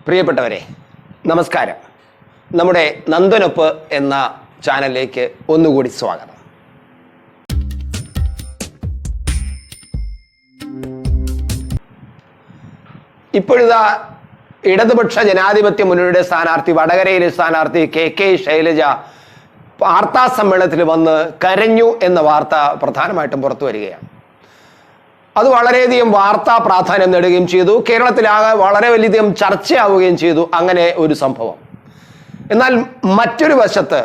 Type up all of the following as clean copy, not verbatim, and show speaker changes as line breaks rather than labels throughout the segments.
പ്രിയപ്പെട്ടവരെ, നമസ്കാരം. നമ്മുടെ നന്ദനൊപ്പ് എന്ന ചാനലിലേക്ക് ഒന്നുകൂടി സ്വാഗതം. ഇപ്പോഴിതാ ഇടതുപക്ഷ ജനാധിപത്യ മുന്നണിയുടെ സ്ഥാനാർത്ഥി, വടകരയിലെ സ്ഥാനാർത്ഥി കെ ശൈലജ വാർത്താ സമ്മേളനത്തിൽ വന്ന് കരഞ്ഞു എന്ന വാർത്ത പ്രധാനമായിട്ടും പുറത്തു വരികയാണ്. അത് വളരെയധികം വാർത്താ പ്രാധാന്യം നേടുകയും ചെയ്തു. കേരളത്തിലാകെ വളരെ വലിയധികം ചർച്ചയാവുകയും ചെയ്തു അങ്ങനെ ഒരു സംഭവം. എന്നാൽ മറ്റൊരു വശത്ത്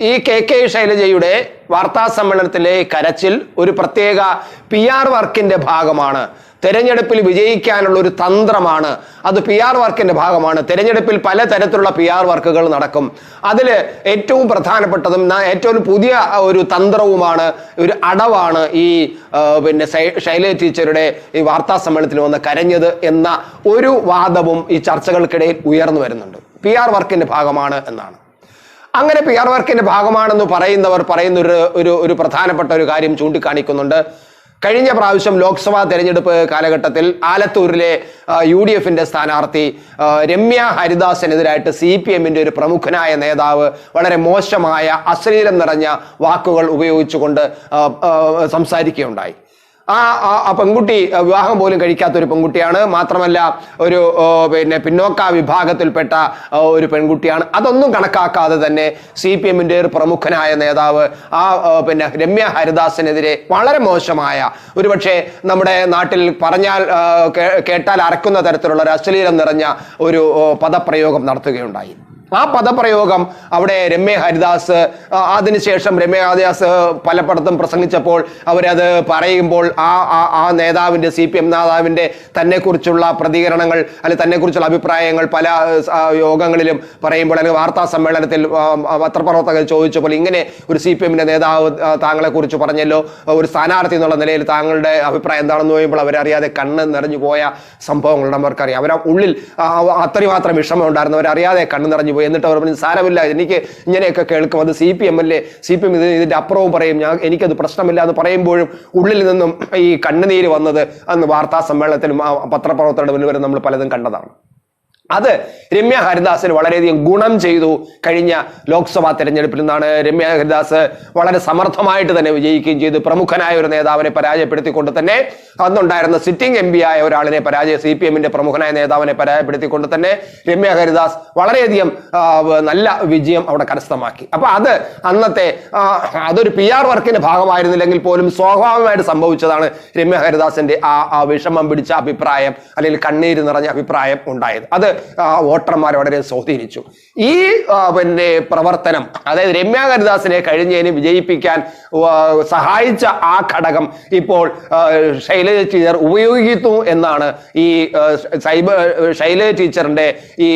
ഈ കെ ശൈലജയുടെ വാർത്താ സമ്മേളനത്തിലെ കരച്ചിൽ ഒരു പ്രത്യേക PR വർക്കിന്റെ ഭാഗമാണ്. തെരഞ്ഞെടുപ്പിൽ വിജയിക്കാനുള്ള ഒരു തന്ത്രമാണ്. അത് PR വർക്കിന്റെ ഭാഗമാണ്. തെരഞ്ഞെടുപ്പിൽ പലതരത്തിലുള്ള PR വർക്കുകൾ നടക്കും. അതിൽ ഏറ്റവും പ്രധാനപ്പെട്ടതും ഏറ്റവും പുതിയ ഒരു തന്ത്രവുമാണ്, ഒരു അടവാണ് ഈ ശൈലജ ടീച്ചറുടെ ഈ വാർത്താ സമ്മേളനത്തിൽ വന്ന് കരഞ്ഞത് എന്ന ഒരു വാദവും ഈ ചർച്ചകൾക്കിടയിൽ ഉയർന്നു വരുന്നുണ്ട്. PR വർക്കിന്റെ ഭാഗമാണ് എന്നാണ്. അങ്ങനെ PR വർക്കിന്റെ ഭാഗമാണെന്ന് പറയുന്നവർ പറയുന്ന ഒരു പ്രധാനപ്പെട്ട ഒരു കാര്യം ചൂണ്ടിക്കാണിക്കുന്നുണ്ട്. കഴിഞ്ഞ പ്രാവശ്യം ലോക്സഭാ തെരഞ്ഞെടുപ്പ് കാലഘട്ടത്തിൽ ആലത്തൂരിലെ UDFന്റെ സ്ഥാനാർത്ഥി രമ്യ ഹരിദാസിനെതിരായിട്ട് CPMന്റെ ഒരു പ്രമുഖനായ നേതാവ് വളരെ മോശമായ അശ്ലീലം നിറഞ്ഞ വാക്കുകൾ ഉപയോഗിച്ചുകൊണ്ട് സംസാരിക്കുകയുണ്ടായി. ആ പെൺകുട്ടി വിവാഹം പോലും കഴിക്കാത്ത ഒരു പെൺകുട്ടിയാണ്. മാത്രമല്ല ഒരു പിന്നോക്ക വിഭാഗത്തിൽപ്പെട്ട ഒരു പെൺകുട്ടിയാണ്. അതൊന്നും കണക്കാക്കാതെ തന്നെ CPMന്റെ ഒരു പ്രമുഖനായ നേതാവ് രമ്യ ഹരിദാസിനെതിരെ വളരെ മോശമായ, ഒരുപക്ഷെ നമ്മുടെ നാട്ടിൽ പറഞ്ഞാൽ കേട്ടാൽ അറക്കുന്ന തരത്തിലുള്ള ഒരു അശ്ലീലം നിറഞ്ഞ ഒരു പദപ്രയോഗം നടത്തുകയുണ്ടായി. ആ പദപ്രയോഗം അവിടെ രമ്യ ഹരിദാസ്, അതിനുശേഷം രമ്യ ഹരിദാസ് പലയിടത്തും പ്രസംഗിച്ചപ്പോൾ അവരത് പറയുമ്പോൾ ആ നേതാവിൻ്റെ, CPM നേതാവിൻ്റെ തന്നെക്കുറിച്ചുള്ള പ്രതികരണങ്ങൾ അല്ലെങ്കിൽ തന്നെക്കുറിച്ചുള്ള അഭിപ്രായങ്ങൾ പല യോഗങ്ങളിലും പറയുമ്പോൾ, അല്ലെങ്കിൽ വാർത്താ സമ്മേളനത്തിൽ പത്രപ്രവർത്തകർ ചോദിച്ചപ്പോൾ ഇങ്ങനെ ഒരു CPMന്റെ നേതാവ് താങ്കളെ കുറിച്ച് പറഞ്ഞല്ലോ, ഒരു സ്ഥാനാർത്ഥി എന്നുള്ള നിലയിൽ താങ്കളുടെ അഭിപ്രായം എന്താണെന്ന് പറയുമ്പോൾ അവരറിയാതെ കണ്ണ് നിറഞ്ഞു പോയ സംഭവങ്ങളുണ്ട്. അവർക്കറിയാം, അവരെ ഉള്ളിൽ അത്രമാത്രം വിഷമം ഉണ്ടായിരുന്നു, അവരറിയാതെ കണ്ണ് നിറഞ്ഞു. എന്നിട്ട് അവർ പറഞ്ഞു, സാരമില്ല, എനിക്ക് ഇങ്ങനെയൊക്കെ കേൾക്കും, അത് CPM അല്ലേ, CPM ഇതിന്റെ അപ്പുറവും പറയും, എനിക്കത് പ്രശ്നമില്ല എന്ന് പറയുമ്പോഴും ഉള്ളിൽ നിന്നും ഈ കണ്ണുനീര് വന്നത് അന്ന് വാർത്താ സമ്മേളനത്തിലും പത്രപ്രവർത്തകരുടെ മുന്നിൽ വരെ നമ്മൾ പലതും കണ്ടതാണ്. അത് രമ്യ ഹരിദാസിന് വളരെയധികം ഗുണം ചെയ്തു. കഴിഞ്ഞ ലോക്സഭാ തെരഞ്ഞെടുപ്പിൽ നിന്നാണ് രമ്യ ഹരിദാസ് വളരെ സമർത്ഥമായിട്ട് തന്നെ വിജയിക്കുകയും ചെയ്തു. പ്രമുഖനായ ഒരു നേതാവിനെ പരാജയപ്പെടുത്തിക്കൊണ്ട് തന്നെ, അന്നുണ്ടായിരുന്ന സിറ്റിംഗ് MP ആയ ഒരാളിനെ CPMന്റെ പ്രമുഖനായ നേതാവിനെ പരാജയപ്പെടുത്തിക്കൊണ്ട് തന്നെ രമ്യ ഹരിദാസ് വളരെയധികം നല്ല വിജയം അവിടെ കരസ്ഥമാക്കി. അപ്പൊ അത് അന്നത്തെ അതൊരു PR വർക്കിന്റെ ഭാഗമായിരുന്നില്ലെങ്കിൽ പോലും സ്വാഭാവികമായിട്ട് സംഭവിച്ചതാണ് രമ്യ ഹരിദാസിന്റെ ആ വിഷമം പിടിച്ച അഭിപ്രായം, അല്ലെങ്കിൽ കണ്ണീര് നിറഞ്ഞ അഭിപ്രായം ഉണ്ടായത്. അത് വോട്ടർമാരെ വളരെ സ്വാധീനിച്ചു. ഈ പ്രവർത്തനം, അതായത് രമ്യ ഹരിദാസിനെ കഴിഞ്ഞതിന് വിജയിപ്പിക്കാൻ സഹായിച്ച ആ ഘടകം ഇപ്പോൾ ശൈലജ ടീച്ചർ ഉപയോഗിക്കുന്നു എന്നാണ് ഈ ശൈലജ ടീച്ചറിന്റെ ഈ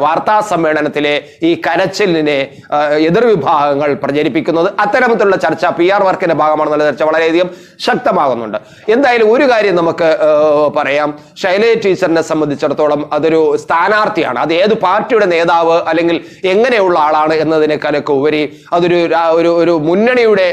വാർത്താ സമ്മേളനത്തിലെ ഈ കരച്ചിലിനെ എതിർവിഭാഗങ്ങൾ പ്രചരിപ്പിക്കുന്നത്. അത്തരത്തിലുള്ള ചർച്ച PR വർക്കിന്റെ ഭാഗമാണെന്നുള്ള ചർച്ച വളരെയധികം ശക്തമാകുന്നുണ്ട്. എന്തായാലും ഒരു കാര്യം നമുക്ക് പറയാം, ശൈലജ ടീച്ചറിനെ സംബന്ധിച്ചിടത്തോളം അതൊരു സ്ഥാനാർത്ഥിയാണ്. അത് ഏത് പാർട്ടിയുടെ നേതാവ് അല്ലെങ്കിൽ എങ്ങനെയുള്ള ആളാണ് എന്നതിനേക്കാളൊക്കെ ഉപരി അതൊരു മുന്നണിയുടെ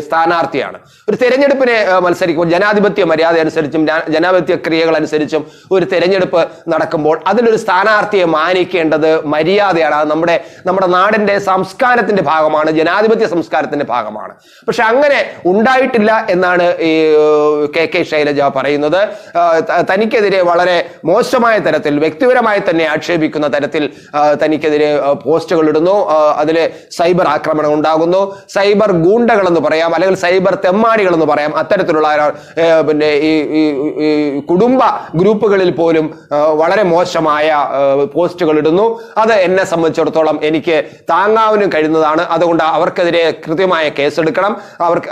സ്ഥാനാർത്ഥിയാണ്. ഒരു തെരഞ്ഞെടുപ്പിനെ മത്സരിക്കുമ്പോൾ ജനാധിപത്യ മര്യാദ അനുസരിച്ചും ജനാധിപത്യ ക്രിയകൾ അനുസരിച്ചും ഒരു തെരഞ്ഞെടുപ്പ് നടക്കുമ്പോൾ അതിലൊരു സ്ഥാനാർത്ഥിയെ മാനിക്കേണ്ടത് മര്യാദയാണ്. അത് നമ്മുടെ നാടിന്റെ സംസ്കാരത്തിന്റെ ഭാഗമാണ്, ജനാധിപത്യ സംസ്കാരത്തിന്റെ ഭാഗമാണ്. പക്ഷെ അങ്ങനെ ഉണ്ടായിട്ടില്ല എന്നാണ് ഈ കെ ശൈലജ പറയുന്നത്. തനിക്കെതിരെ വളരെ മോശമായ തരത്തിൽ, വ്യക്തിപരമായി തന്നെ ആക്ഷേപിക്കുന്ന തരത്തിൽ തനിക്കെതിരെ പോസ്റ്റുകൾ ഇടുന്നു. അതിൽ സൈബർ ആക്രമണം ഉണ്ടാകുന്നു. സൈബർ ഗൂണ്ടകൾ എന്ന് പറയാം, അല്ലെങ്കിൽ സൈബർ തെമ്മാടികൾ എന്ന് പറയാം. അത്തരത്തിലുള്ള ഈ കുടുംബ ഗ്രൂപ്പുകളിൽ പോലും വളരെ മോശമായ പോസ്റ്റുകൾ ഇടുന്നു. അത് എന്നെ സംബന്ധിച്ചിടത്തോളം എനിക്ക് താങ്ങാവുന്നതിനും കഴിയുന്നതാണ്. അതുകൊണ്ട് അവർക്കെതിരെ കൃത്യമായ കേസെടുക്കണം,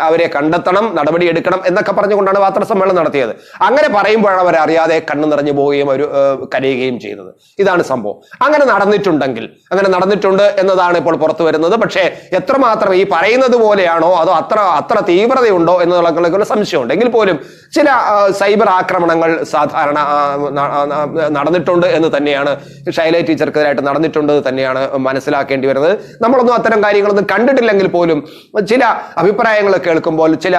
അവരെ കണ്ടെത്തണം, നടപടിയെടുക്കണം എന്നൊക്കെ പറഞ്ഞുകൊണ്ടാണ് വാർത്താസമ്മേളനം നടത്തിയത്. അങ്ങനെ പറയുമ്പോഴാണ് അവരറിയാതെ കണ്ണു നിറഞ്ഞു പോവുകയും അവർ കരയുകയും ചെയ്തത്. ഇതാണ് സംഭവം. അങ്ങനെ നടന്നിട്ടുണ്ട് എന്നതാണ് ഇപ്പോൾ പുറത്തു വരുന്നത്. പക്ഷേ എത്രമാത്രം ഈ പറയുന്നത് പോലെയാണോ അതോ അത്ര തീവ്രതയുണ്ടോ എന്നുള്ള സംശയമുണ്ട്. എങ്കിൽ പോലും ചില സൈബർ ആക്രമണങ്ങൾ സാധാരണ നടന്നിട്ടുണ്ട് എന്ന് തന്നെയാണ്, ശൈലജ ടീച്ചർക്കെതിരായിട്ട് നടന്നിട്ടുണ്ട് തന്നെയാണ് മനസ്സിലാക്കേണ്ടി വരുന്നത്. നമ്മളൊന്നും അത്തരം കാര്യങ്ങളൊന്നും കണ്ടിട്ടില്ലെങ്കിൽ പോലും ചില അഭിപ്രായങ്ങൾ കേൾക്കുമ്പോൾ ചില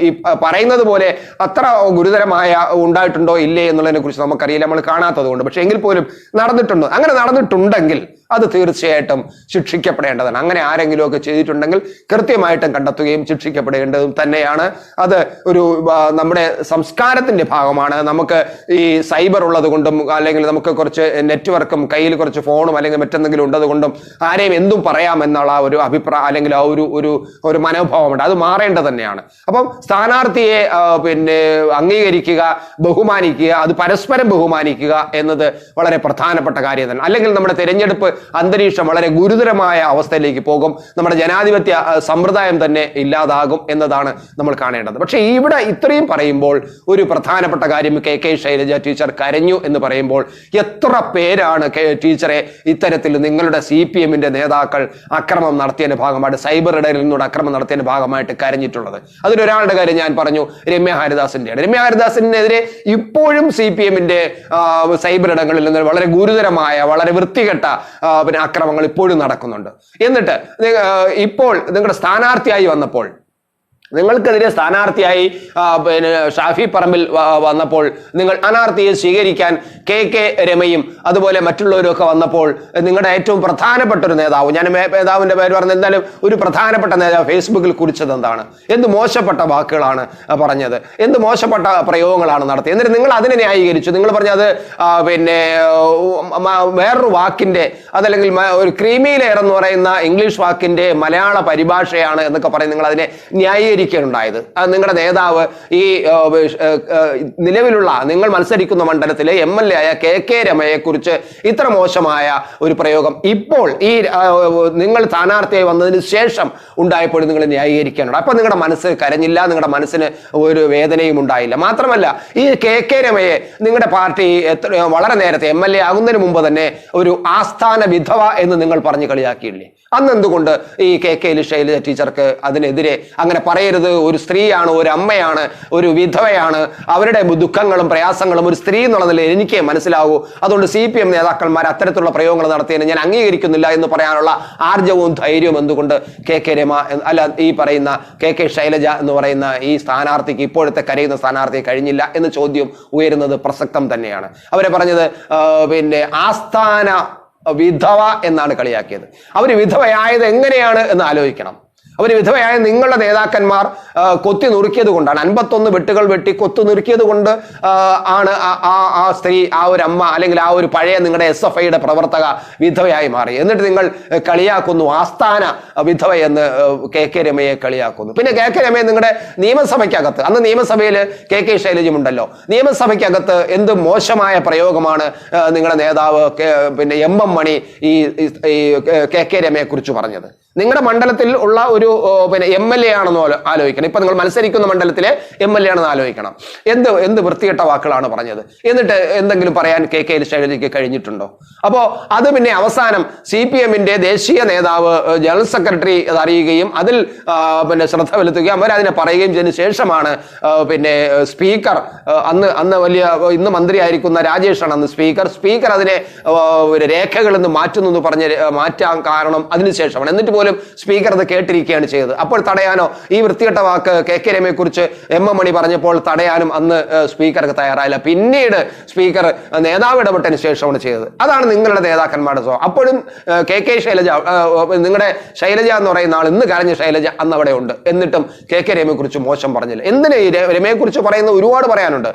ഈ പറയുന്നത് പോലെ അത്ര ഗുരുതരമായ ഉണ്ടായിട്ടുണ്ടോ ഇല്ലേ എന്നുള്ളതിനെ കുറിച്ച് നമുക്കറിയില്ല, നമ്മൾ കാണാത്തത് കൊണ്ട്. പക്ഷെ എങ്കിൽ പോലും നടന്നിട്ടുണ്ട്. അങ്ങനെ നടന്നിട്ടുണ്ടെങ്കിൽ അത് തീർച്ചയായിട്ടും ശിക്ഷിക്കപ്പെടേണ്ടതാണ്. അങ്ങനെ ആരെങ്കിലും ഒക്കെ ചെയ്തിട്ടുണ്ടെങ്കിൽ കൃത്യമായിട്ടും കണ്ടെത്തുകയും ശിക്ഷിക്കപ്പെടേണ്ടതും തന്നെയാണ്. അത് ഒരു നമ്മുടെ സംസ്കാരത്തിന്റെ ഭാഗമാണ്. നമുക്ക് ഈ സൈബർ ഉള്ളത് കൊണ്ടും അല്ലെങ്കിൽ നമുക്ക് കുറച്ച് നെറ്റ്വർക്കും കയ്യിൽ കുറച്ച് ഫോണും അല്ലെങ്കിൽ മറ്റെന്തെങ്കിലും ഉള്ളത് കൊണ്ടും ആരെയും എന്തും പറയാമെന്നുള്ള ഒരു അഭിപ്രായം അല്ലെങ്കിൽ ആ ഒരു മനോഭാവമുണ്ട്. അത് മാറേണ്ടത് തന്നെയാണ്. അപ്പം സ്ഥാനാർത്ഥിയെ അംഗീകരിക്കുക, ബഹുമാനിക്കുക, അത് പരസ്പരം ബഹുമാനിക്കുക എന്നത് വളരെ പ്രധാനപ്പെട്ട കാര്യം തന്നെ. അല്ലെങ്കിൽ നമ്മുടെ തിരഞ്ഞെടുപ്പ് അന്തരീക്ഷം വളരെ ഗുരുതരമായ അവസ്ഥയിലേക്ക് പോകും. നമ്മുടെ ജനാധിപത്യ സമ്പ്രദായം തന്നെ ഇല്ലാതാകും എന്നതാണ് നമ്മൾ കാണേണ്ടത്. പക്ഷെ ഇവിടെ ഇത്രയും പറയുമ്പോൾ ഒരു പ്രധാനപ്പെട്ട കാര്യം, കെ ശൈലജ ടീച്ചർ കരഞ്ഞു എന്ന് പറയുമ്പോൾ എത്ര പേരാണ് ടീച്ചറെ ഇത്തരത്തിൽ നിങ്ങളുടെ CPM-ന്റെ നേതാക്കൾ അക്രമം നടത്തിയതിന്റെ ഭാഗമായിട്ട്, സൈബർ ഇടയിൽ നിന്നോട് അക്രമം നടത്തിയതിന്റെ ഭാഗമായിട്ട് കരഞ്ഞിട്ടുള്ളത്. അതിലൊരാളുടെ കാര്യം ഞാൻ പറഞ്ഞു, രമ്യ ഹരിദാസിന്റെയാണ്. രമ്യ ഹരിദാസിനെതിരെ ഇപ്പോഴും CPM-ന്റെ സൈബർ ഇടങ്ങളിൽ നിന്ന് വളരെ ഗുരുതരമായ വളരെ വൃത്തികെട്ട അക്രമങ്ങൾ ഇപ്പോഴും നടക്കുന്നുണ്ട്. എന്നിട്ട് ഇപ്പോൾ നിങ്ങളുടെ സ്ഥാനാർത്ഥിയായി വന്നപ്പോൾ, നിങ്ങൾക്കെതിരെ സ്ഥാനാർത്ഥിയായി ഷാഫി പറമ്പിൽ വന്നപ്പോൾ നിങ്ങൾ സ്ഥാനാർത്ഥിയെ സ്വീകരിക്കാൻ കെ രമയും അതുപോലെ മറ്റുള്ളവരൊക്കെ വന്നപ്പോൾ നിങ്ങളുടെ ഏറ്റവും പ്രധാനപ്പെട്ട ഒരു നേതാവ്, ഞാൻ നേതാവിന്റെ പേര് പറഞ്ഞത്, എന്തായാലും ഒരു പ്രധാനപ്പെട്ട നേതാവ് ഫേസ്ബുക്കിൽ കുറിച്ചത് എന്താണ്? എന്ത് മോശപ്പെട്ട വാക്കുകളാണ് പറഞ്ഞത്, എന്ത് മോശപ്പെട്ട പ്രയോഗങ്ങളാണ് നടത്തിയത്. എന്നിട്ട് നിങ്ങൾ അതിനെ ന്യായീകരിച്ചു. നിങ്ങൾ പറഞ്ഞത് വേറൊരു വാക്കിന്റെ, അതല്ലെങ്കിൽ ഒരു ക്രീമി ലെയർ എന്ന് പറയുന്ന ഇംഗ്ലീഷ് വാക്കിന്റെ മലയാള പരിഭാഷയാണ് എന്നൊക്കെ പറയും. നിങ്ങൾ അതിനെ ന്യായീകരിക്കുകയുണ്ടായത്. നിങ്ങളുടെ നേതാവ് ഈ നിലവിലുള്ള നിങ്ങൾ മത്സരിക്കുന്ന മണ്ഡലത്തിലെ MLA ആയ കെ രമയെ കുറിച്ച് ഇത്ര മോശമായ ഒരു പ്രയോഗം ഇപ്പോൾ ഈ നിങ്ങൾ സ്ഥാനാർത്ഥിയായി വന്നതിന് ശേഷം ഉണ്ടായപ്പോൾ നിങ്ങൾ ന്യായീകരിക്കാനുണ്ട്. അപ്പൊ നിങ്ങളുടെ മനസ്സ് കരഞ്ഞില്ല, നിങ്ങളുടെ മനസ്സിന് ഒരു വേദനയും ഉണ്ടായില്ല. മാത്രമല്ല, ഈ കെ രമയെ നിങ്ങളുടെ പാർട്ടി വളരെ നേരത്തെ MLA ആകുന്നതിന് മുമ്പ് തന്നെ ഒരു ആസ്ഥാന വിധവ എന്ന് നിങ്ങൾ പറഞ്ഞു കളിയാക്കിയില്ലേ? അന്ന് എന്തുകൊണ്ട് ഈ കെ ശൈലജ ടീച്ചർക്ക് അതിനെതിരെ അങ്ങനെ പറയരുത്, ഒരു സ്ത്രീയാണ്, ഒരു അമ്മയാണ്, ഒരു വിധവയാണ്, അവരുടെ ദുഃഖങ്ങളും പ്രയാസങ്ങളും ഒരു സ്ത്രീ എന്നുള്ള നിലയിൽ എനിക്ക് മനസ്സിലാകൂ, അതുകൊണ്ട് CPM നേതാക്കന്മാർ അത്തരത്തിലുള്ള പ്രയോഗങ്ങൾ നടത്തിയതിന് ഞാൻ അംഗീകരിക്കുന്നില്ല എന്ന് പറയാനുള്ള ആർജവും ധൈര്യവും എന്തുകൊണ്ട് കെ രമ അല്ല ഈ പറയുന്ന കെ ശൈലജ എന്ന് പറയുന്ന ഈ സ്ഥാനാർത്ഥിക്ക്, ഇപ്പോഴത്തെ കരയുന്ന സ്ഥാനാർത്ഥിക്ക് കഴിഞ്ഞില്ല എന്ന ചോദ്യം ഉയരുന്നത് പ്രസക്തം തന്നെയാണ്. അവരെ പറഞ്ഞത് ആസ്ഥാന വിധവ എന്നാണ് കളിയാക്കിയത്. അവർ വിധവയായത് എങ്ങനെയാണ് എന്ന് ആലോചിക്കണം. അവർ വിധവയായ നിങ്ങളുടെ നേതാക്കന്മാർ കൊത്തി നുറുക്കിയത് കൊണ്ടാണ്, 51 വെട്ടുകൾ വെട്ടി കൊത്തി നുറുക്കിയത് കൊണ്ട് ആണ് ആ സ്ത്രീ, ആ ഒരു അമ്മ അല്ലെങ്കിൽ ആ ഒരു പഴയ നിങ്ങളുടെ SFIയുടെ പ്രവർത്തക വിധവയായി മാറി. എന്നിട്ട് നിങ്ങൾ കളിയാക്കുന്നു ആസ്ഥാന വിധവ എന്ന് കെ രമയെ കളിയാക്കുന്നു. പിന്നെ കെ രമയെ നിങ്ങളുടെ നിയമസഭയ്ക്കകത്ത്, അന്ന് നിയമസഭയിൽ കെ ശൈലജയും ഉണ്ടല്ലോ, നിയമസഭയ്ക്കകത്ത് എന്ത് മോശമായ പ്രയോഗമാണ് നിങ്ങളുടെ നേതാവ് MM മണി ഈ കെ രമയെ കുറിച്ച് പറഞ്ഞത്. നിങ്ങളുടെ മണ്ഡലത്തിൽ ഉള്ള ഒരു MLA ആണെന്ന് ആലോചിക്കണം. ഇപ്പൊ നിങ്ങൾ മത്സരിക്കുന്ന മണ്ഡലത്തിലെ MLA ആണെന്ന് ആലോചിക്കണം. എന്ത് വൃത്തികെട്ട വാക്കുകളാണ് പറഞ്ഞത്. എന്നിട്ട് എന്തെങ്കിലും പറയാൻ കെ ശൈലജയ്ക്ക് കഴിഞ്ഞിട്ടുണ്ടോ? അപ്പോ അത് പിന്നെ അവസാനം CPM-ന്റെ ദേശീയ നേതാവ് ജനറൽ സെക്രട്ടറി അത് അറിയുകയും അതിൽ ശ്രദ്ധ ചെലുത്തുകയും അവരതിനെ പറയുകയും ചെയ്തതിനു ശേഷമാണ് സ്പീക്കർ അന്ന് വലിയ ഇന്ന് മന്ത്രിയായിരിക്കുന്ന രാജേഷാണ് അന്ന് സ്പീക്കർ അതിനെ രേഖകളിൽ നിന്ന് മാറ്റുന്നു എന്ന് പറഞ്ഞ് മാറ്റാൻ കാരണം അതിനുശേഷമാണ്. എന്നിട്ട് പോലും സ്പീക്കർ അത് കേട്ടിരിക്കുകയാണ് ചെയ്തത്. അപ്പോൾ തടയാനോ ഈ വൃത്തികെട്ട വാക്ക് കെ രമയെ കുറിച്ച് MM മണി പറഞ്ഞപ്പോൾ തടയാനും അന്ന് സ്പീക്കർക്ക് തയ്യാറായില്ല. പിന്നീട് സ്പീക്കർ നേതാവ് ഇടപെട്ടതിന് ശേഷമാണ് ചെയ്തത്. അതാണ് നിങ്ങളുടെ നേതാക്കന്മാരുടെ സ്വഭാവം. അപ്പോഴും കെ ശൈലജ, നിങ്ങളുടെ ശൈലജ എന്ന് പറയുന്ന ആൾ, ഇന്ന് കരഞ്ഞ ശൈലജ അന്ന് അവിടെ ഉണ്ട്. എന്നിട്ടും കെ രമയെ കുറിച്ച് മോശം പറഞ്ഞില്ല. എന്തിനാ ഈ രമയെ കുറിച്ച് പറയുന്ന ഒരുപാട് പറയാനുണ്ട്.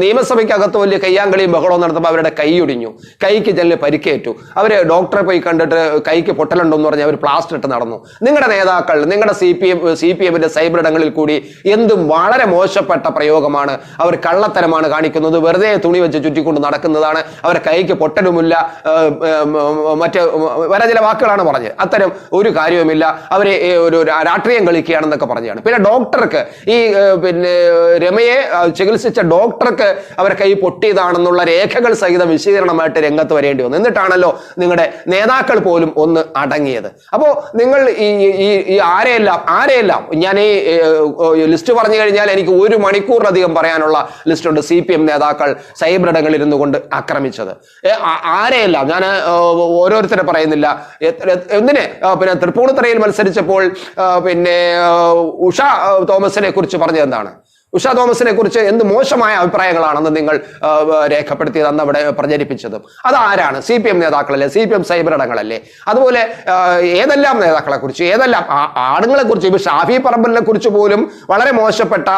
നിയമസഭയ്ക്കകത്ത് വലിയ കയ്യാങ്കളിയും ബഹളവും നടത്തുമ്പോൾ അവരുടെ കൈയൊടിഞ്ഞു, കൈക്ക് ചെല്ല് പരിക്കേറ്റു, അവര് ഡോക്ടറെ പോയി കണ്ടിട്ട് കൈക്ക് പൊട്ടലുണ്ടെന്ന് പറഞ്ഞ് അവർ ബ്ലാസ്റ്റ് ഇട്ട് നടന്നു. നിങ്ങളുടെ നേതാക്കൾ, നിങ്ങളുടെ സി പി എമ്മിന്റെ സൈബർ ഇടങ്ങളിൽ കൂടി എന്തും വളരെ മോശപ്പെട്ട പ്രയോഗമാണ്, അവർ കള്ളത്തരമാണ് കാണിക്കുന്നത്, വെറുതെ തുണി വെച്ച് ചുറ്റിക്കൊണ്ട് നടക്കുന്നതാണ്, അവരെ കൈക്ക് പൊട്ടലുമില്ല, മറ്റ് വേറെ ചില വാക്കുകളാണ് പറഞ്ഞത്. അത്തരം ഒരു കാര്യവുമില്ല, അവരെ ഒരു രാഷ്ട്രീയം കളിക്കുകയാണെന്നൊക്കെ പറഞ്ഞാണ്. പിന്നെ ഡോക്ടർക്ക്, ഈ പിന്നെ രമയെ ചികിത്സിച്ച ഡോക്ടർക്ക് അവരെ കൈ പൊട്ടിയതാണെന്നുള്ള രേഖകൾ സഹിതം വിശദീകരണമായിട്ട് രംഗത്ത് വരേണ്ടി വന്നു. എന്നിട്ടാണല്ലോ നിങ്ങളുടെ നേതാക്കൾ പോലും ഒന്ന് അടങ്ങിയത്. അപ്പോ നിങ്ങൾ ഈ ആരെയെല്ലാം ഞാൻ ഈ ലിസ്റ്റ് പറഞ്ഞു കഴിഞ്ഞാൽ എനിക്ക് 1 മണിക്കൂറിലധികം പറയാനുള്ള ലിസ്റ്റ് ഉണ്ട്. CPM നേതാക്കൾ സൈബർ ഇടങ്ങളിൽ ഇരുന്നു കൊണ്ട് ആക്രമിച്ചത് ആരെയെല്ലാം ഞാൻ ഓരോരുത്തരെ പറയുന്നില്ല. എന്തിന് പിന്നെ തൃപ്പൂണിത്തുറയിൽ മത്സരിച്ചപ്പോൾ പിന്നെ ഉഷ തോമസിനെ കുറിച്ച് പറഞ്ഞത് എന്താണ്? ഉഷ തോമസിനെ കുറിച്ച് എന്ത് മോശമായ അഭിപ്രായങ്ങളാണെന്ന് നിങ്ങൾ രേഖപ്പെടുത്തിയത്, അന്ന് അവിടെ പ്രചരിപ്പിച്ചതും. അതാരാണ്? CPM നേതാക്കളല്ലേ, CPM സൈബർ ഇടങ്ങളല്ലേ? അതുപോലെ ഏതെല്ലാം നേതാക്കളെ കുറിച്ച്, ഏതെല്ലാം ആളുകളെ കുറിച്ച്, ഇപ്പൊ ഷാഫി പറമ്പലിനെ കുറിച്ച് പോലും വളരെ മോശപ്പെട്ട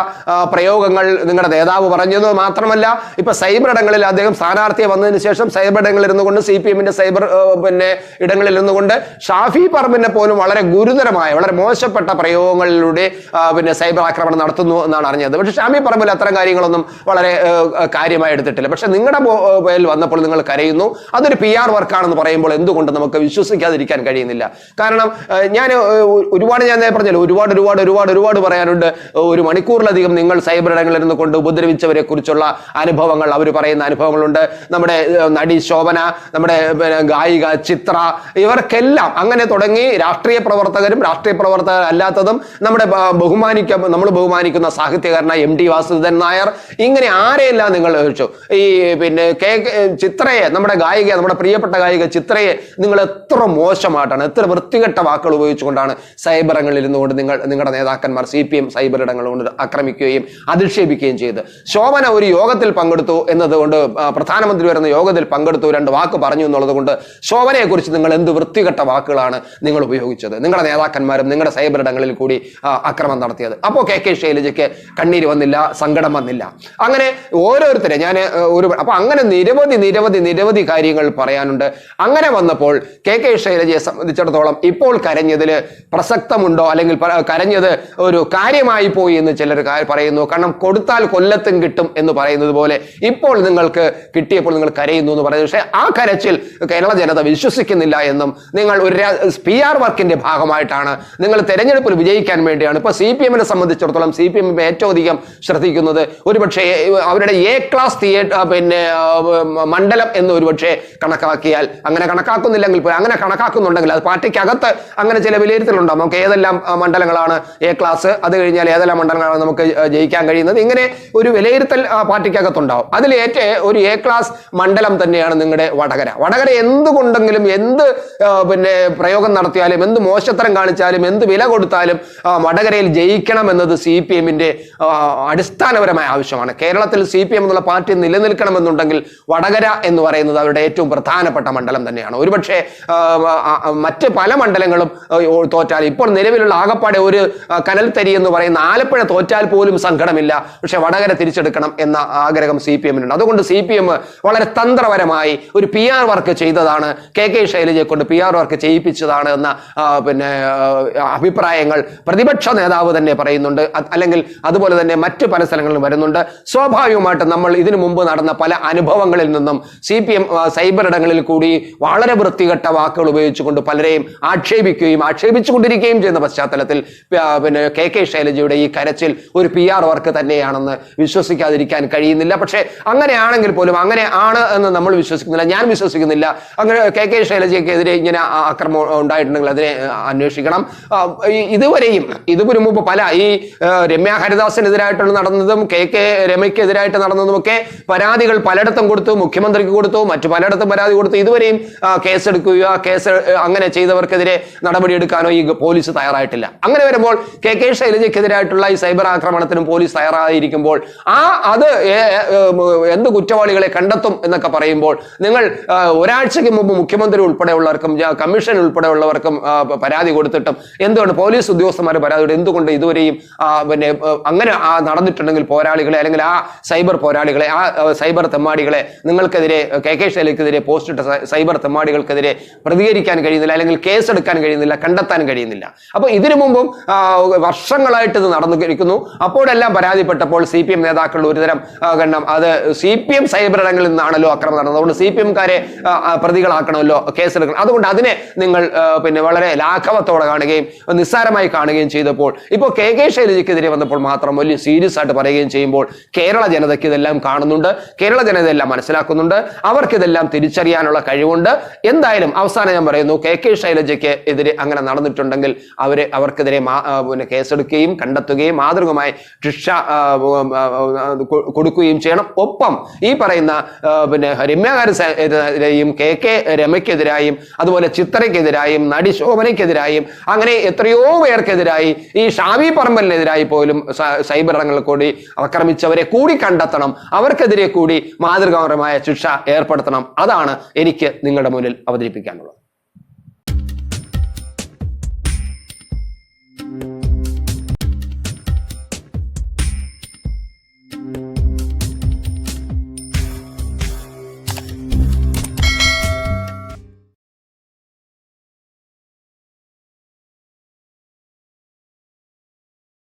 പ്രയോഗങ്ങൾ നിങ്ങളുടെ നേതാവ് പറഞ്ഞത് മാത്രമല്ല, ഇപ്പൊ സൈബർ ഇടങ്ങളിൽ അദ്ദേഹം സ്ഥാനാർത്ഥിയെ വന്നതിന് ശേഷം സൈബർ ഇടങ്ങളിൽ ഇരുന്നുകൊണ്ട് CPMന്റെ സൈബർ പിന്നെ ഇടങ്ങളിൽ ഇരുന്നുകൊണ്ട് ഷാഫി പറമ്പിനെ പോലും വളരെ ഗുരുതരമായ, വളരെ മോശപ്പെട്ട പ്രയോഗങ്ങളിലൂടെ പിന്നെ സൈബർ ആക്രമണം നടത്തുന്നു എന്നാണ് അറിഞ്ഞത്. പക്ഷെ ഷാഫി പറമ്പിൽ അത്തരം കാര്യങ്ങളൊന്നും വളരെ കാര്യമായി എടുത്തിട്ടില്ല. പക്ഷെ നിങ്ങളുടെ പേരിൽ വന്നപ്പോൾ നിങ്ങൾ കരയുന്നു. അതൊരു PR വർക്കാണെന്ന് പറയുമ്പോൾ എന്തുകൊണ്ട് നമുക്ക് വിശ്വസിക്കാതിരിക്കാൻ കഴിയുന്നില്ല? കാരണം ഞാൻ പറഞ്ഞല്ലോ, ഒരുപാട് പറയാനുണ്ട്. 1 മണിക്കൂറിലധികം നിങ്ങൾ സൈബർ ഇടങ്ങളിൽ നിന്ന് കൊണ്ട് ഉപദ്രവിച്ചവരെ കുറിച്ചുള്ള അനുഭവങ്ങൾ, അവർ പറയുന്ന അനുഭവങ്ങളുണ്ട്. നമ്മുടെ നടി ശോഭന, നമ്മുടെ ഗായിക ചിത്ര, ഇവർക്കെല്ലാം അങ്ങനെ തുടങ്ങി രാഷ്ട്രീയ പ്രവർത്തകരും രാഷ്ട്രീയ പ്രവർത്തകർ അല്ലാത്തതും നമ്മൾ ബഹുമാനിക്കുന്ന സാഹിത്യകാരൻ MD വാസുദേവൻ നായർ, ഇങ്ങനെ ആരെയെല്ലാം നിങ്ങൾ ചോദിച്ചു. ഈ പിന്നെ ചിത്രയെ, നമ്മുടെ ഗായിക, നമ്മുടെ പ്രിയപ്പെട്ട ഗായിക ചിത്രയെ നിങ്ങൾ എത്ര മോശമായിട്ടാണ്, എത്ര വൃത്തികെട്ട വാക്കുകൾ ഉപയോഗിച്ചുകൊണ്ടാണ് സൈബറിടങ്ങളിൽ ഇരുന്നുകൊണ്ട് നിങ്ങളുടെ നേതാക്കന്മാർ CPM സൈബർ ഇടങ്ങൾ കൊണ്ട് ആക്രമിക്കുകയും അധിക്ഷേപിക്കുകയും ചെയ്ത്. ശോഭന ഒരു യോഗത്തിൽ പങ്കെടുത്തു എന്നതുകൊണ്ട്, പ്രധാനമന്ത്രി വരുന്ന യോഗത്തിൽ പങ്കെടുത്തു, 2 വാക്ക് പറഞ്ഞു എന്നുള്ളത് കൊണ്ട് ശോഭനയെ കുറിച്ച് നിങ്ങൾ എന്ത് വൃത്തികെട്ട വാക്കുകളാണ് നിങ്ങൾ ഉപയോഗിച്ചത്? നിങ്ങളുടെ നേതാക്കന്മാരും നിങ്ങളുടെ സൈബർ ഇടങ്ങളിൽ കൂടി ആക്രമണം നടത്തിയത്. അപ്പോൾ KK ശൈലജയ്ക്ക് കണ്ണീര് വന്നില്ല, സങ്കടം വന്നില്ല. അങ്ങനെ ഓരോരുത്തരെ ഞാൻ അപ്പൊ അങ്ങനെ നിരവധി കാര്യങ്ങൾ പറയാനുണ്ട്. അങ്ങനെ വന്നപ്പോൾ KK ശൈലജയെ സംബന്ധിച്ചിടത്തോളം ഇപ്പോൾ കരഞ്ഞതിൽ പ്രസക്തമുണ്ടോ, അല്ലെങ്കിൽ കരഞ്ഞത് ഒരു കാര്യമായി പോയി എന്ന് ചിലർ പറയുന്നു. കാരണം കൊടുത്താൽ കൊല്ലത്തും കിട്ടും എന്ന് പറയുന്നത് പോലെ ഇപ്പോൾ നിങ്ങൾക്ക് കിട്ടിയപ്പോൾ നിങ്ങൾ കരയുന്നു എന്ന് പറയുന്നത്. പക്ഷേ ആ കരച്ചിൽ കേരള ജനത വിശ്വസിക്കുന്നില്ല എന്നും, നിങ്ങൾ ഒരു PR വർക്കിന്റെ ഭാഗമായിട്ടാണ്, നിങ്ങൾ തെരഞ്ഞെടുപ്പിൽ വിജയിക്കാൻ വേണ്ടിയാണ്. ഇപ്പൊ CPMനെ സംബന്ധിച്ചിടത്തോളം CPM ഏറ്റവും അധികം ശ്രദ്ധിക്കുന്നത് ഒരുപക്ഷെ അവരുടെ A ക്ലാസ് പിന്നെ മണ്ഡലം എന്ന് ഒരുപക്ഷെ കണക്കാക്കിയാൽ, അങ്ങനെ കണക്കാക്കുന്നില്ലെങ്കിൽ അങ്ങനെ കണക്കാക്കുന്നുണ്ടെങ്കിൽ അത് പാർട്ടിക്കകത്ത് അങ്ങനെ ചില വിലയിരുത്തലുണ്ടാകും. നമുക്ക് ഏതെല്ലാം മണ്ഡലങ്ങളാണ് A ക്ലാസ്, അത് കഴിഞ്ഞാൽ ഏതെല്ലാം മണ്ഡലങ്ങളാണ് നമുക്ക് ജയിക്കാൻ കഴിയുന്നത്, ഇങ്ങനെ ഒരു വിലയിരുത്തൽ പാർട്ടിക്കകത്തുണ്ടാവും. അതിൽ ഒരു A ക്ലാസ് മണ്ഡലം തന്നെയാണ് നിങ്ങളുടെ വടകര. എന്തുകൊണ്ടെങ്കിലും, എന്ത് പിന്നെ പ്രയോഗം നടത്തിയാലും, എന്ത് മോശത്തരം കാണിച്ചാലും, എന്ത് വില കൊടുത്താലും വടകരയിൽ ജയിക്കണം എന്നത് CPMന്റെ അടിസ്ഥാനപരമായ ആവശ്യമാണ്. കേരളത്തിൽ CPM എന്നുള്ള പാർട്ടി നിലനിൽക്കണമെന്നുണ്ടെങ്കിൽ വടകര എന്ന് പറയുന്നത് അവരുടെ ഏറ്റവും പ്രധാനപ്പെട്ട മണ്ഡലം തന്നെയാണ്. ഒരുപക്ഷെ മറ്റ് പല മണ്ഡലങ്ങളും തോറ്റാൽ, ഇപ്പോൾ നിലവിലുള്ള ആകപ്പാടെ ഒരു കനൽത്തരി എന്ന് പറയുന്ന ആലപ്പുഴ തോറ്റാൽ പോലും സങ്കടമില്ല. പക്ഷെ വടകര തിരിച്ചെടുക്കണം എന്ന ആഗ്രഹം CPMനുണ്ട്. അതുകൊണ്ട് CPM വളരെ തന്ത്രപരമായി ഒരു PR വർക്ക് ചെയ്തതാണ്, KK ശൈലജയെ കൊണ്ട് PR വർക്ക് ചെയ്യിപ്പിച്ചതാണ് എന്ന പിന്നെ അഭിപ്രായങ്ങൾ പ്രതിപക്ഷ നേതാവ് തന്നെ പറയുന്നുണ്ട്. അല്ലെങ്കിൽ അതുപോലെ തന്നെ മറ്റു പല സ്ഥലങ്ങളിലും വരുന്നുണ്ട്. സ്വാഭാവികമായിട്ടും നമ്മൾ ഇതിനു മുമ്പ് നടന്ന പല അനുഭവങ്ങളിൽ നിന്നും CPM സൈബർ ഇടങ്ങളിൽ കൂടി വളരെ വൃത്തികെട്ട വാക്കുകൾ ഉപയോഗിച്ചുകൊണ്ട് പലരെയും ആക്ഷേപിച്ചുകൊണ്ടിരിക്കുകയും ചെയ്യുന്ന പശ്ചാത്തലത്തിൽ പിന്നെ KK ശൈലജയുടെ ഈ കരച്ചിൽ ഒരു PR വർക്ക് തന്നെയാണെന്ന് വിശ്വസിക്കാതിരിക്കാൻ കഴിയുന്നില്ല. പക്ഷേ അങ്ങനെയാണെങ്കിൽ പോലും, അങ്ങനെ ആണ് എന്ന് നമ്മൾ വിശ്വസിക്കുന്നില്ല, ഞാൻ വിശ്വസിക്കുന്നില്ല. അങ്ങനെ KK ശൈലജയ്ക്കെതിരെ ഇങ്ങനെ ആക്രമണം ഉണ്ടായിട്ടുണ്ടെങ്കിൽ അതിനെ അന്വേഷിക്കണം. ഇതുവരെയും ഇതിനു മുമ്പ് പല ഈ രമ്യ ഹരിദാസിനെതിരായിട്ടുള്ള നടന്നതും രമയ്ക്കെതിരായിട്ട് നടന്നതുമൊക്കെ പരാതികൾ പലയിടത്തും കൊടുത്തു, മുഖ്യമന്ത്രിക്ക് കൊടുത്തു, മറ്റു പലയിടത്തും പരാതി കൊടുത്തു. ഇതുവരെയും കേസെടുക്കുകയോ കേസ് അങ്ങനെ ചെയ്തവർക്കെതിരെ നടപടിയെടുക്കാനോ ഈ പോലീസ് തയ്യാറായിട്ടില്ല. അങ്ങനെ വരുമ്പോൾ KK ശൈലജയ്ക്കെതിരായിട്ടുള്ള ഈ സൈബർ ആക്രമണത്തിനും പോലീസ് തയ്യാറായിരിക്കുമ്പോൾ അത് എന്ത് കുറ്റവാളികളെ കണ്ടെത്തും എന്നൊക്കെ പറയുമ്പോൾ, നിങ്ങൾ ഒരാഴ്ചയ്ക്ക് മുമ്പ് മുഖ്യമന്ത്രി ഉൾപ്പെടെയുള്ളവർക്കും കമ്മീഷൻ ഉൾപ്പെടെയുള്ളവർക്കും പരാതി കൊടുത്തിട്ടും എന്തുകൊണ്ട് പോലീസ് ഉദ്യോഗസ്ഥന്മാർ പരാതി എന്തുകൊണ്ട് ഇതുവരെയും പിന്നെ അങ്ങനെ നടന്നിട്ടുണ്ടെങ്കിൽ പോരാളികളെ, അല്ലെങ്കിൽ ആ സൈബർ പോരാളികളെ, ആ സൈബർ തെമ്മാടികളെ, നിങ്ങൾക്കെതിരെ KK ശൈലജയ്ക്കെതിരെ പോസ്റ്റ് ഇട്ട സൈബർ തെമ്മാടികൾക്കെതിരെ പ്രതികരിക്കാൻ കഴിയുന്നില്ല, അല്ലെങ്കിൽ കേസെടുക്കാൻ കഴിയുന്നില്ല, കണ്ടെത്താൻ കഴിയുന്നില്ല. അപ്പൊ ഇതിനു മുമ്പും വർഷങ്ങളായിട്ട് ഇത് നടന്നിരിക്കുന്നു. അപ്പോഴെല്ലാം പരാതിപ്പെട്ടപ്പോൾ CPM നേതാക്കളുടെ ഒരുതരം ഗണ്ണം അത് CPM സൈബർ ഇടങ്ങളിൽ നിന്നാണല്ലോ അക്രമം നടന്നത്, അതുകൊണ്ട് CPM-കാരെ പ്രതികളാക്കണമല്ലോ, കേസെടുക്കണം. അതുകൊണ്ട് അതിനെ നിങ്ങൾ പിന്നെ വളരെ ലാഘവത്തോടെ കാണുകയും നിസ്സാരമായി കാണുകയും ചെയ്തപ്പോൾ ഇപ്പോൾ KK ശൈലജയ്ക്കെതിരെ വന്നപ്പോൾ മാത്രം വലിയ സീരിയസ് ആയിട്ട് പറയുകയും ചെയ്യുമ്പോൾ കേരള ജനതയ്ക്ക് ഇതെല്ലാം കാണുന്നുണ്ട്, കേരള ജനത എല്ലാം മനസ്സിലാക്കുന്നുണ്ട്, അവർക്കിതെല്ലാം തിരിച്ചറിയാനുള്ള കഴിവുണ്ട്. എന്തായാലും അവസാനം ഞാൻ പറയുന്നു, KK ശൈലജയ്ക്ക് എതിരെ അങ്ങനെ നടന്നിട്ടുണ്ടെങ്കിൽ അവർക്കെതിരെ പിന്നെ കേസെടുക്കുകയും കണ്ടെത്തുകയും മാതൃകമായി ശിക്ഷ കൊടുക്കുകയും ചെയ്യണം. ഒപ്പം ഈ പറയുന്ന പിന്നെ രമ്യകാരെതിരെയും KK രമയ്ക്കെതിരായും അതുപോലെ ചിത്രയ്ക്കെതിരായും നടി ശോഭനയ്ക്കെതിരായും അങ്ങനെ എത്രയോ പേർക്കെതിരായി, ഈ ഷാവി പറമ്പലിനെതിരായി പോലും സൈബർ ഇടങ്ങളിൽ കൂടി ആക്രമിച്ചവരെ കൂടി കണ്ടെത്തണം, അവർക്കെതിരെ കൂടി മാതൃകാപരമായ ശിക്ഷ ഏർപ്പെടുത്തണം. അതാണ് എനിക്ക് നിങ്ങളുടെ മുന്നിൽ അവതരിപ്പിക്കാനുള്ളത്.